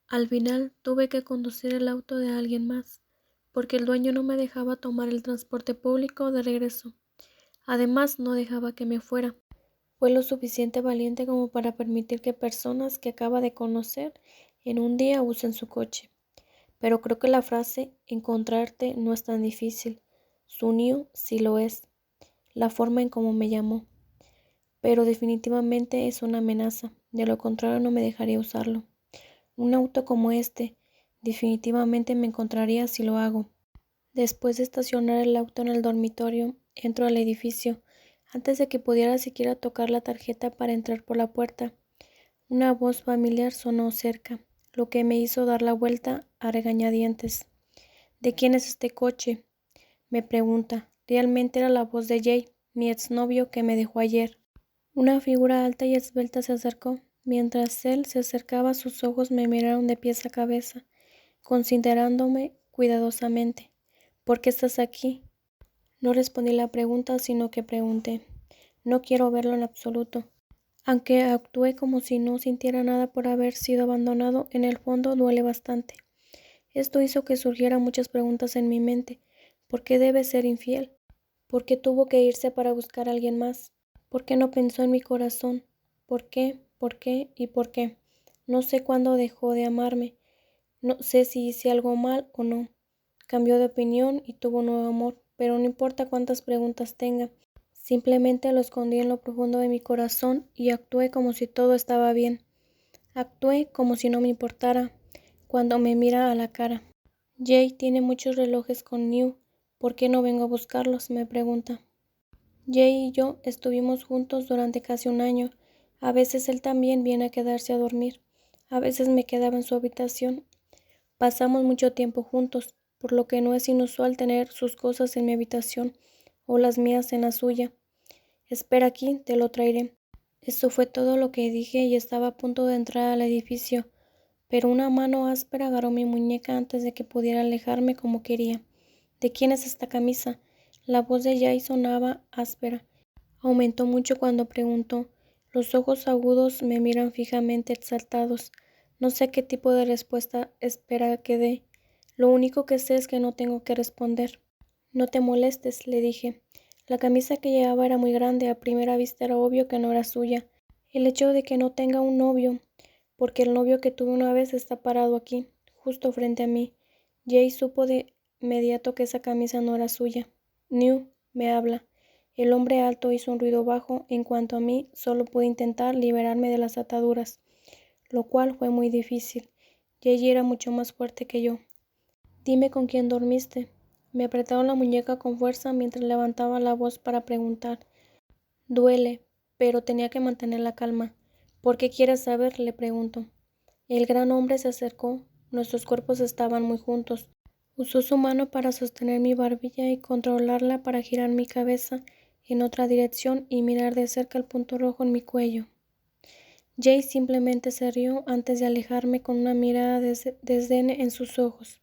Al final tuve que conducir el auto de alguien más, porque el dueño no me dejaba tomar el transporte público de regreso. Además, no dejaba que me fuera. Fue lo suficiente valiente como para permitir que personas que acaba de conocer en un día usen su coche. Pero creo que la frase encontrarte no es tan difícil. Sunio sí lo es, la forma en cómo me llamó. Pero definitivamente es una amenaza, de lo contrario no me dejaría usarlo. Un auto como este definitivamente me encontraría si lo hago. Después de estacionar el auto en el dormitorio, entro al edificio. Antes de que pudiera siquiera tocar la tarjeta para entrar por la puerta, una voz familiar sonó cerca, lo que me hizo dar la vuelta a regañadientes. ¿De quién es este coche?, me pregunta. Realmente era la voz de Jay, mi exnovio que me dejó ayer. Una figura alta y esbelta se acercó. Mientras él se acercaba, sus ojos me miraron de pies a cabeza, considerándome cuidadosamente. ¿Por qué estás aquí? No respondí la pregunta, sino que pregunté. No quiero verlo en absoluto. Aunque actué como si no sintiera nada por haber sido abandonado, en el fondo duele bastante. Esto hizo que surgieran muchas preguntas en mi mente. ¿Por qué debe ser infiel? ¿Por qué tuvo que irse para buscar a alguien más? ¿Por qué no pensó en mi corazón? ¿Por qué? ¿Por qué? ¿Y por qué? No sé cuándo dejó de amarme. No sé si hice algo mal o no. Cambió de opinión y tuvo un nuevo amor, pero no importa cuántas preguntas tenga. Simplemente lo escondí en lo profundo de mi corazón y actué como si todo estaba bien. Actué como si no me importara. Cuando me mira a la cara. Jay tiene muchos relojes con New. ¿Por qué no vengo a buscarlos?, me pregunta. Jay y yo estuvimos juntos durante casi un año. A veces él también viene a quedarse a dormir. A veces me quedaba en su habitación. Pasamos mucho tiempo juntos, por lo que no es inusual tener sus cosas en mi habitación o las mías en la suya. Espera aquí, te lo traeré. Eso fue todo lo que dije y estaba a punto de entrar al edificio, pero una mano áspera agarró mi muñeca antes de que pudiera alejarme como quería. ¿De quién es esta camisa? La voz de Jay sonaba áspera. Aumentó mucho cuando preguntó. Los ojos agudos me miran fijamente, exaltados. No sé qué tipo de respuesta espera que dé. Lo único que sé es que no tengo que responder. No te molestes, le dije. La camisa que llevaba era muy grande, a primera vista era obvio que no era suya. El hecho de que no tenga un novio, porque el novio que tuve una vez está parado aquí, justo frente a mí. Jay supo de inmediato que esa camisa no era suya. New, me habla. El hombre alto hizo un ruido bajo. En cuanto a mí, solo pude intentar liberarme de las ataduras, lo cual fue muy difícil. Jay era mucho más fuerte que yo. Dime con quién dormiste. Me apretaron la muñeca con fuerza mientras levantaba la voz para preguntar. Duele, pero tenía que mantener la calma. ¿Por qué quieres saber?, le pregunto. El gran hombre se acercó. Nuestros cuerpos estaban muy juntos. Usó su mano para sostener mi barbilla y controlarla para girar mi cabeza en otra dirección y mirar de cerca el punto rojo en mi cuello. Jay simplemente se rió antes de alejarme con una mirada de desdén en sus ojos,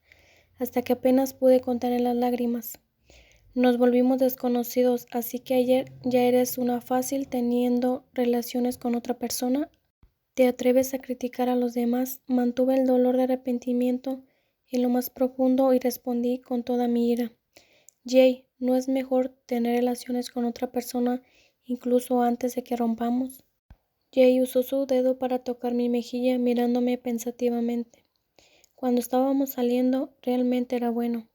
hasta que apenas pude contener las lágrimas. Nos volvimos desconocidos, así que ayer ya eres una fácil teniendo relaciones con otra persona. ¿Te atreves a criticar a los demás? Mantuve el dolor de arrepentimiento en lo más profundo y respondí con toda mi ira. Jay, ¿no es mejor tener relaciones con otra persona incluso antes de que rompamos? Jay usó su dedo para tocar mi mejilla mirándome pensativamente. Cuando estábamos saliendo realmente era bueno,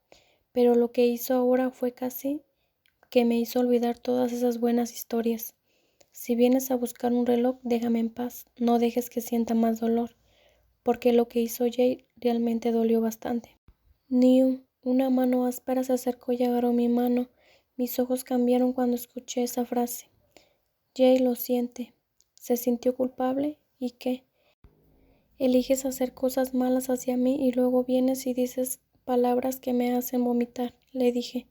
pero lo que hizo ahora fue casi que me hizo olvidar todas esas buenas historias. Si vienes a buscar un reloj, déjame en paz, no dejes que sienta más dolor, porque lo que hizo Jay realmente dolió bastante. New, una mano áspera se acercó y agarró mi mano. Mis ojos cambiaron cuando escuché esa frase. Jay lo siente. ¿Se sintió culpable? ¿Y qué? Eliges hacer cosas malas hacia mí y luego vienes y dices palabras que me hacen vomitar, le dije.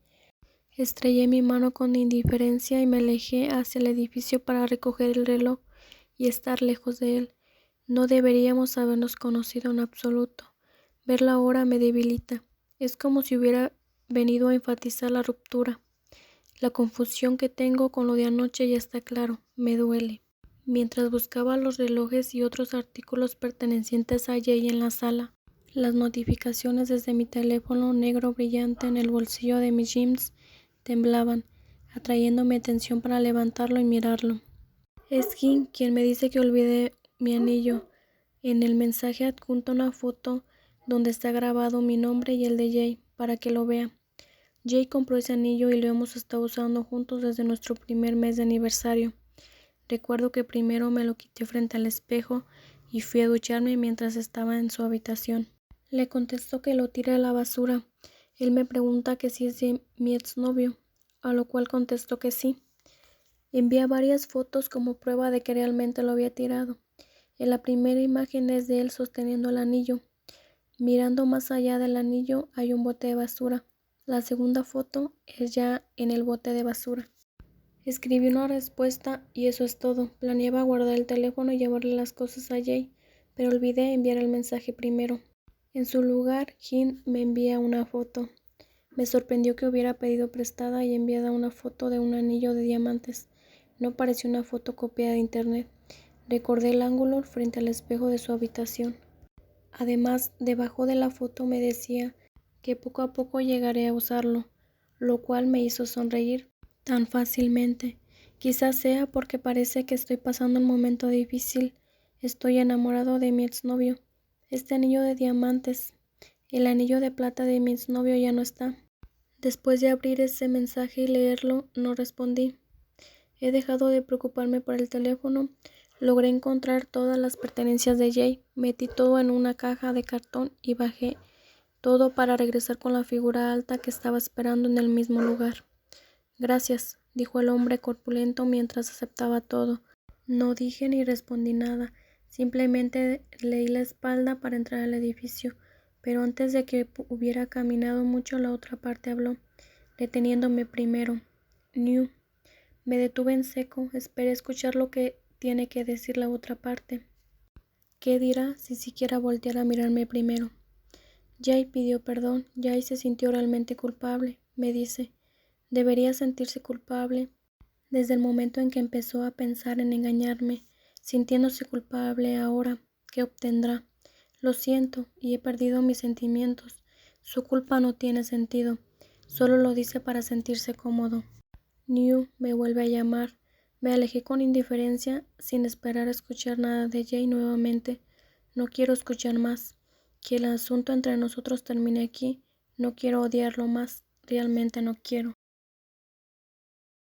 Estrellé mi mano con indiferencia y me alejé hacia el edificio para recoger el reloj y estar lejos de él. No deberíamos habernos conocido en absoluto. Verla ahora me debilita. Es como si hubiera venido a enfatizar la ruptura. La confusión que tengo con lo de anoche ya está claro. Me duele. mientras buscaba los relojes y otros artículos pertenecientes a Jay en la sala. Las notificaciones desde mi teléfono negro brillante en el bolsillo de mis jeans temblaban, atrayendo mi atención para levantarlo y mirarlo. Es Kim quien me dice que olvidé mi anillo. En el mensaje adjunta una foto donde está grabado mi nombre y el de Jay, para que lo vea. Jay compró ese anillo y lo hemos estado usando juntos desde nuestro primer mes de aniversario. Recuerdo que primero me lo quité frente al espejo y fui a ducharme mientras estaba en su habitación. Le contesto que lo tire a la basura. Él me pregunta que si es de mi exnovio, a lo cual contesto que sí. Envía varias fotos como prueba de que realmente lo había tirado. En la primera imagen es de él sosteniendo el anillo. Mirando más allá del anillo hay un bote de basura. La segunda foto es ya en el bote de basura. Escribí una respuesta y eso es todo. Planeaba guardar el teléfono y llevarle las cosas a Jay, pero olvidé enviar el mensaje primero. En su lugar, Jin me envía una foto. Me sorprendió que hubiera pedido prestada y enviada una foto de un anillo de diamantes. No pareció una foto copiada de internet. Recordé el ángulo frente al espejo de su habitación. Además, debajo de la foto me decía que poco a poco llegaré a usarlo, lo cual me hizo sonreír tan fácilmente. Quizás sea porque parece que estoy pasando un momento difícil. Estoy enamorado de mi exnovio. Este anillo de diamantes. El anillo de plata de mi exnovio ya no está. Después de abrir ese mensaje y leerlo, no respondí. He dejado de preocuparme por el teléfono. Logré encontrar todas las pertenencias de Jay. Metí todo en una caja de cartón y bajé todo para regresar con la figura alta que estaba esperando en el mismo lugar. Gracias, dijo el hombre corpulento mientras aceptaba todo. No dije ni respondí nada. Simplemente leí la espalda para entrar al edificio. Pero antes de que hubiera caminado mucho, la otra parte habló, deteniéndome primero. New. Me detuve en seco. Esperé escuchar lo que tiene que decir la otra parte. ¿Qué dirá si siquiera volteara a mirarme primero? Jay pidió perdón. Jay se sintió realmente culpable, me dice. Debería sentirse culpable. Desde el momento en que empezó a pensar en engañarme, sintiéndose culpable ahora, ¿qué obtendrá? Lo siento y he perdido mis sentimientos. Su culpa no tiene sentido. Solo lo dice para sentirse cómodo. New me vuelve a llamar. Me alejé con indiferencia, sin esperar a escuchar nada de Jay nuevamente. No quiero escuchar más. Que el asunto entre nosotros termine aquí. No quiero odiarlo más. Realmente no quiero.